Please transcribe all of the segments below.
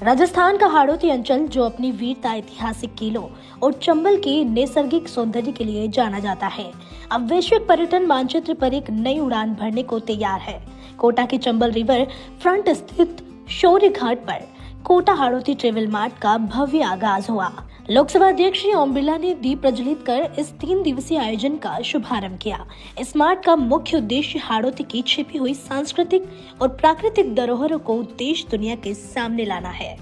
राजस्थान का हाड़ौती अंचल, जो अपनी वीरता, ऐतिहासिक किलों और चंबल के नैसर्गिक सौंदर्य के लिए जाना जाता है, अब वैश्विक पर्यटन मानचित्र पर एक नई उड़ान भरने को तैयार है। कोटा के चंबल रिवर फ्रंट स्थित शौर्य घाट पर कोटा हाड़ौती ट्रेवल मार्ट का भव्य आगाज हुआ। लोकसभा अध्यक्ष श्री ओम बिरला ने दीप प्रज्वलित कर इस 3 दिवसीय आयोजन का शुभारंभ किया। इस मार्ट का मुख्य उद्देश्य हाड़ौती की छिपी हुई सांस्कृतिक और प्राकृतिक धरोहरों को देश दुनिया के सामने लाना है।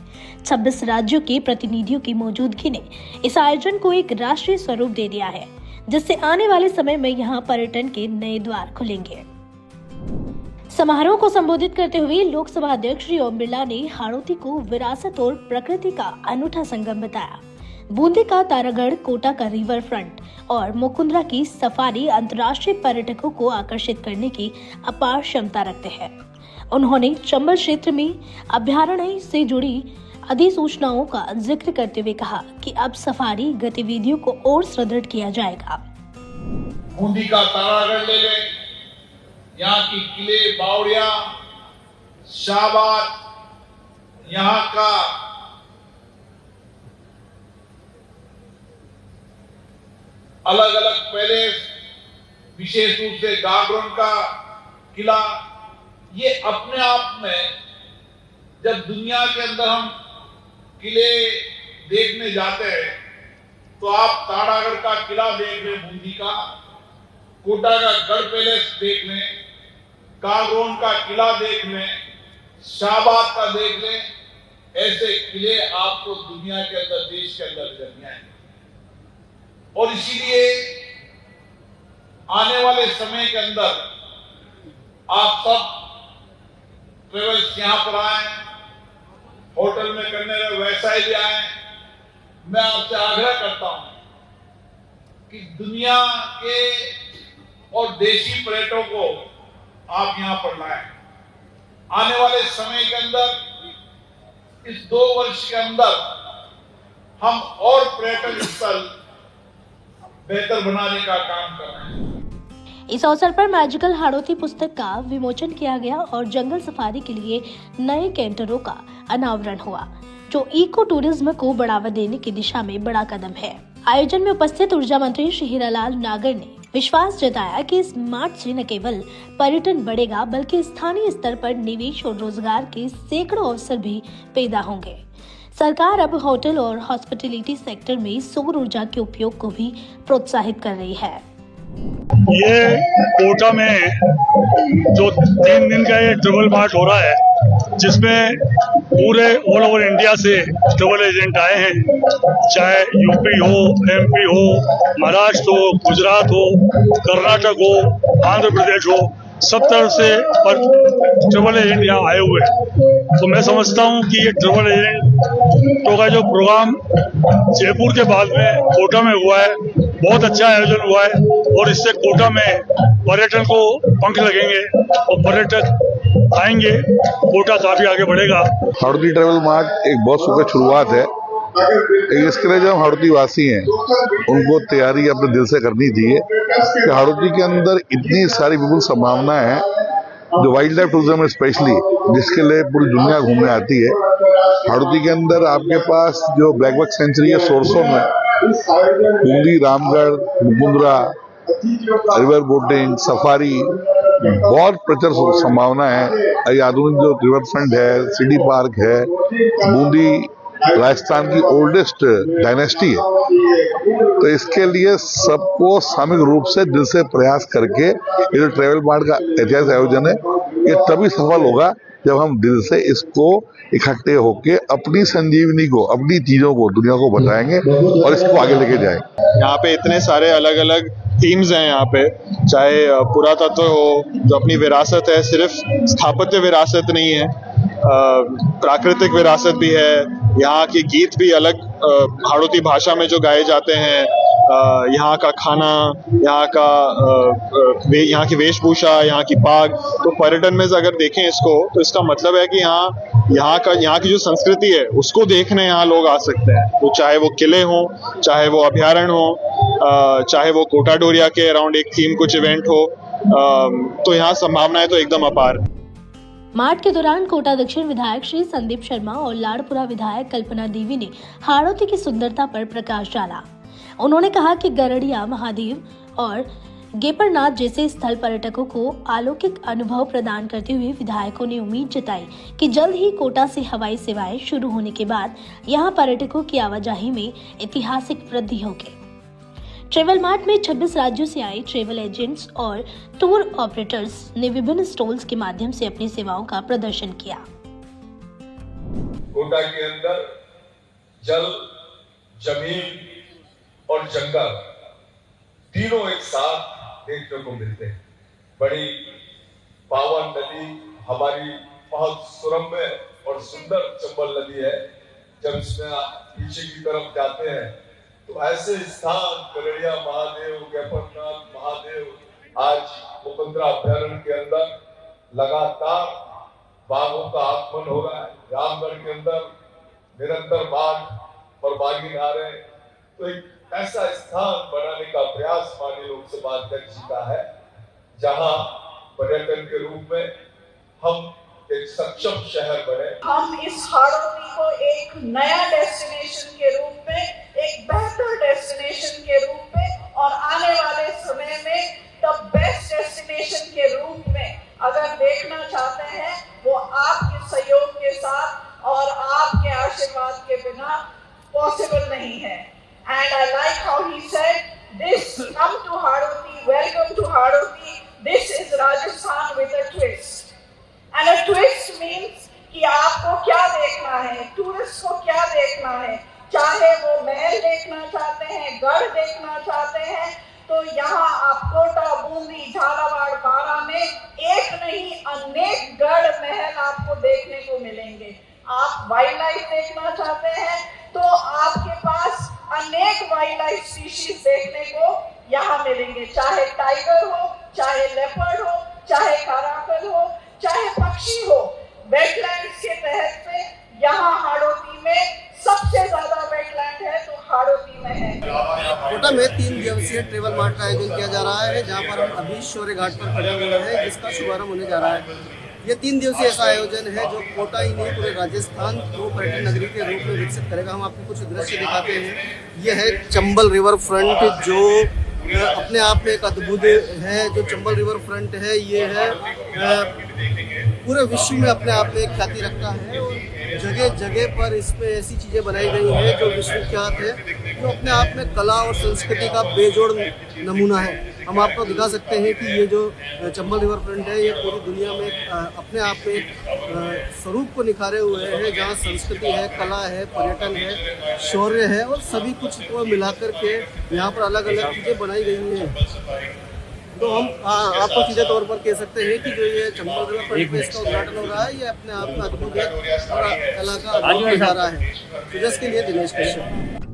26 राज्यों के प्रतिनिधियों की मौजूदगी ने इस आयोजन को एक राष्ट्रीय स्वरूप दे दिया है, जिससे आने वाले समय में यहाँ पर्यटन के नए द्वार खुलेंगे। समारोह को संबोधित करते हुए लोकसभा अध्यक्ष श्री ओम बिरला ने हाड़ौती को विरासत और प्रकृति का अनूठा संगम बताया। बूंदी का तारागढ़, कोटा का रिवर फ्रंट और मुकुंदरा की सफारी अंतर्राष्ट्रीय पर्यटकों को आकर्षित करने की अपार क्षमता रखते हैं। उन्होंने चंबल क्षेत्र में अभयारण्य से जुड़ी अधिसूचनाओं का जिक्र करते हुए कहा कि अब सफारी गतिविधियों को और सुदृढ़ किया जाएगा। बूंदी का तारागढ़ ले लें, यहाँ की किले, बावड़िया, शाहबाद, यहाँ का अलग अलग पैलेस, विशेष रूप से गागरोन का किला, ये अपने आप में जब दुनिया के अंदर हम किले देखने जाते हैं तो आप तारागढ़ का किला देख लें, बूंदी का, कोटा का गढ़ पैलेस देख लें, गागरोन का किला देख लें, शाहबाद का देख लें, ऐसे किले आपको दुनिया के अंदर, देश के अंदर मिल जाएंगे। और इसीलिए आने वाले समय के अंदर आप सब ट्रेवल्स यहां पर आए, होटल में करने रहे, वैसा ही आए। मैं आपसे आग्रह करता हूं कि दुनिया के और देशी पर्यटकों को आप यहां पर लाएं। आने वाले समय के अंदर, इस 2 वर्ष के अंदर हम और पर्यटन स्थल बेहतर बनाने का काम कर रहे हैं। इस अवसर पर मैजिकल हाड़ौती पुस्तक का विमोचन किया गया और जंगल सफारी के लिए नए कैंटरों का अनावरण हुआ, जो इको टूरिज्म को बढ़ावा देने की दिशा में बड़ा कदम है। आयोजन में उपस्थित ऊर्जा मंत्री श्री हीरालाल नागर ने विश्वास जताया कि इस मार्ट से न केवल पर्यटन बढ़ेगा, बल्कि स्थानीय स्तर पर निवेश और रोजगार के सैकड़ों अवसर भी पैदा होंगे। सरकार अब होटल और हॉस्पिटैलिटी सेक्टर में सौर ऊर्जा के उपयोग को भी प्रोत्साहित कर रही है। ये कोटा में जो 3 दिन का ये ट्रेवल मार्ट हो रहा है, जिसमें पूरे ऑल ओवर इंडिया से ट्रेवल एजेंट आए हैं, चाहे यूपी हो, एमपी हो, महाराष्ट्र हो, गुजरात हो, कर्नाटक हो, आंध्र प्रदेश हो, सब तरफ से ट्रेवल एजेंट यहाँ आए हुए हैं। तो मैं समझता हूँ कि ये ट्रेवल एजेंटों का जो प्रोग्राम जयपुर के बाद में कोटा में हुआ है, बहुत अच्छा आयोजन हुआ है और इससे कोटा में पर्यटन को पंख लगेंगे और पर्यटक आएंगे, कोटा काफी आगे बढ़ेगा। हाड़ौती ट्रेवल मार्ट एक बहुत सुखद शुरुआत है। इसके लिए जो हाड़ौती वासी हैं उनको तैयारी अपने दिल से करनी चाहिए कि हाड़ौती के अंदर इतनी सारी विपुल संभावनाएं हैं, जो वाइल्ड लाइफ टूरिज्म स्पेशली, जिसके लिए पूरी दुनिया घूमने आती है। हाड़ौती के अंदर आपके पास जो ब्लैक बक सेंचुरी है, सोरसों में Bundi, Ramgarh, Mukundra, river boating, safari, बहुत प्रचुर संभावना है। आधुनिक जो रिवर फ्रंट है, सिटी पार्क है, बूंदी राजस्थान की ओल्डेस्ट डायनेस्टी है। तो इसके लिए सबको सामूहिक रूप से दिल से प्रयास करके ये जो ट्रेवल मार्ट का ऐतिहासिक आयोजन है, ये तभी सफल होगा जब हम दिल से इसको इकट्ठे होके अपनी संजीवनी को, अपनी चीजों को दुनिया को बताएंगे और इसको आगे लेके जाएंगे। यहाँ पे इतने सारे अलग अलग थीम्स हैं यहाँ पे, चाहे पुरातत्व हो, जो अपनी विरासत है, सिर्फ स्थापत्य विरासत नहीं है, प्राकृतिक विरासत भी है। यहाँ के गीत भी अलग हाड़ौती भाषा में जो गाए जाते हैं, यहाँ का खाना, यहाँ की वेशभूषा, यहाँ की पाग। तो पर्यटन में अगर देखें इसको, तो इसका मतलब है कि यहाँ की जो संस्कृति है उसको देखने यहाँ लोग आ सकते हैं। तो चाहे वो किले हों, चाहे वो अभयारण्य हो, चाहे वो कोटा डोरिया के अराउंड एक थीम कुछ इवेंट हो, तो यहाँ संभावनाएं तो एकदम अपार। मार्च के दौरान कोटा दक्षिण विधायक श्री संदीप शर्मा और लाड़पुरा विधायक कल्पना देवी ने हाड़ौती की सुंदरता पर प्रकाश डाला। उन्होंने कहा कि गरड़िया महादेव और गेपरनाथ जैसे स्थल पर्यटकों को अलौकिक अनुभव प्रदान करते हुए विधायकों ने उम्मीद जताई कि जल्द ही कोटा से हवाई सेवाएं शुरू होने के बाद यहां पर्यटकों की आवाजाही में ऐतिहासिक वृद्धि होगी। ट्रेवल मार्ट में 26 राज्यों से आए ट्रेवल एजेंट्स और टूर ऑपरेटर्स ने विभिन्न स्टॉल्स के माध्यम से अपनी सेवाओं का प्रदर्शन किया। कोटा के अंदर जल, जमीन और जंगल तीनों एक साथ देखने को मिलते हैं। बड़ी पावन नदी हमारी बहुत सुरम्य और सुंदर चंबल नदी है। जब इसमें पीछे की तरफ जाते हैं तो ऐसे स्थान गरड़िया महादेव, गेपरनाथ महादेव, आज मुकुंदरा अभ्यारण्य के अंदर लगातार बाघों का आगमन हो रहा है। रामगढ़ के अंदर निरंतर बाघ और बाघिन आ रहे हैं। तो एक ऐसा स्थान बनाने का प्रयास माननीय लोकसभा अध्यक्ष जी का है, जहां पर्यटन के रूप में हम एक सक्षम शहर बने। हम इस हाड़ौती को एक नया डेस्टिनेशन के रूप में, एक बेहतर डेस्टिनेशन के रूप में और आने वाले समय में द बेस्ट डेस्टिनेशन के रूप में अगर देखना चाहते हैं, वो आपके सहयोग के साथ और आपके आशीर्वाद के बिना पॉसिबल नहीं है। And I like how he said, "This come to Hadoti, welcome to Hadoti. This is Rajasthan with a twist." And a twist means कि आपको क्या देखना है, टूरिस्ट को क्या देखना है। चाहे वो महल देखना चाहते हैं, गढ़ देखना चाहते हैं, तो यहाँ आप कोटा, बूंदी, झालावाड़, बारा में एक नहीं अनेक गढ़ महल आपको देखने को मिलेंगे। आप वाइल्ड लाइफ देखना चाहते हैं तो आपके पास अनेक वाइल्ड लाइफ स्पीशीज देखने को यहाँ मिलेंगे। चाहे टाइगर हो, चाहे लेपर्ड हो, चाहे कराकल हो, चाहे पक्षी हो। वेटलैंड्स के तहत पे यहाँ हाड़ौती में सबसे ज्यादा वेटलैंड है तो हाड़ौती में है। कोटा में 3 दिवसीय ट्रेवल मार्ट का आयोजन किया जा रहा है, जहाँ पर हम अभी शौर्य घाट पर खड़े हुए हैं, जिसका शुभारंभ होने जा रहा है। ये 3 दिवसीय ऐसा आयोजन है जो कोटा ही नहीं पूरे राजस्थान को पर्यटन नगरी के रूप में विकसित करेगा। हम आपको कुछ दृश्य दिखाते हैं। ये है चंबल रिवर फ्रंट, जो अपने आप में एक अद्भुत है। जो चंबल रिवर फ्रंट है, ये है पूरे विश्व में अपने आप में ख्याति रखता है और जगह जगह पर इसमें ऐसी चीज़ें बनाई गई हैं जो विश्वविख्यात है, जो अपने आप में कला और संस्कृति का बेजोड़ नमूना है। हम आपको दिखा सकते हैं कि ये जो चंबल रिवर फ्रंट है, ये पूरी दुनिया में अपने आप में एक स्वरूप को निखारे हुए हैं, जहाँ संस्कृति है, कला है, पर्यटन है, शौर्य है और सभी कुछ को मिलाकर के यहाँ पर अलग अलग चीज़ें बनाई गई हैं। तो हम आपको सीधे तौर पर कह सकते हैं कि जो ये चंबल रिवर फ्रंट पे इसका उद्घाटन हो रहा है, ये अपने आप में अद्भुत है और कला का अद्भुत नजारा है। तो जिसके लिए दिनेश कश्यप।